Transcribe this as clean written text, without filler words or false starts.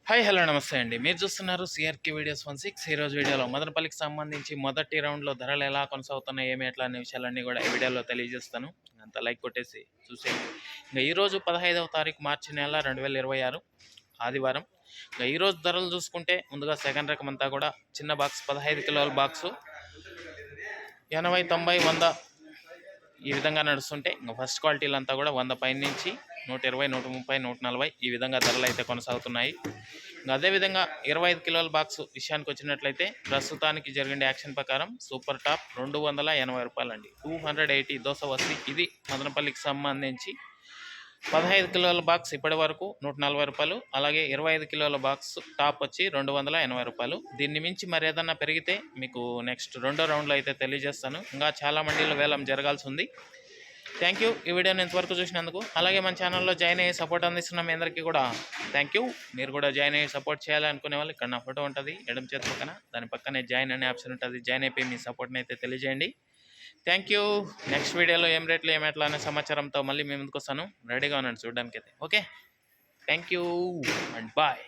Hi hello నమస్తే అండి. మీరు చూస్తున్నారు సిఆర్కే వీడియోస్ 16. ఈరోజు వీడియోలో మదనపల్లికి సంబంధించి మొదటి రౌండ్లో ధరలు ఎలా కొనసాగుతున్నాయి, ఏమి ఎట్లా అనే విషయాలన్నీ కూడా ఈ వీడియోలో తెలియజేస్తాను. అంత లైక్ కొట్టేసి చూసేయండి. ఇంకా ఈరోజు 15వ తారీఖు మార్చి నెల 2026 ఆదివారం. ఇంకా ఈరోజు ధరలు చూసుకుంటే ముందుగా సెకండ్ రకం అంతా కూడా చిన్న బాక్స్ 15 కిలోల బాక్సు 80, 90, 100 ఈ విధంగా నడుస్తుంటే ఇంకా ఫస్ట్ క్వాలిటీలు అంతా కూడా 100 పైన నుంచి 120, 130, 140 ఈ విధంగా ధరలు అయితే కొనసాగుతున్నాయి. ఇంకా అదేవిధంగా 25 కిలోల బాక్స్ విషయానికి వచ్చినట్లయితే ప్రస్తుతానికి జరిగిన యాక్షన్ ప్రకారం సూపర్ టాప్ 280 రూపాయలండి. 280 దోశ వసి. ఇది మదనపల్లికి సంబంధించి 15 కిలోల బాక్స్ ఇప్పటి వరకు 140 రూపాయలు. అలాగే 25 కిలోల బాక్స్ టాప్ వచ్చి 280 రూపాయలు. దీన్ని మించి మరి ఏదన్నా పెరిగితే మీకు నెక్స్ట్ రెండో రౌండ్లో అయితే తెలియజేస్తాను. ఇంకా చాలా మండీలో వేలం జరగాల్సి ఉంది. థ్యాంక్ యూ ఈ వీడియోని ఇంతవరకు చూసినందుకు. అలాగే మన ఛానల్లో జాయిన్ అయ్యి సపోర్ట్ అందిస్తున్న మీ అందరికీ కూడా థ్యాంక్ యూ. మీరు కూడా జాయిన్ అయ్యి సపోర్ట్ చేయాలనుకునే వాళ్ళు ఇక్కడ నా ఫోటో ఉంటుంది ఎడమ చేతి పక్కన, దాని పక్కనే జాయిన్ అనే ఆప్షన్ ఉంటుంది. జాయిన్ అయిపోయి మీ సపోర్ట్ని అయితే తెలియజేయండి. Thank you. నెక్స్ట్ వీడియోలో ఏం రేట్లు ఏమెట్లా అనే సమాచారంతో మళ్ళీ మీ ముందుకు వస్తాను. రెడీగా ఉన్నాను చూడడానికి అయితే. Okay, thank you and bye.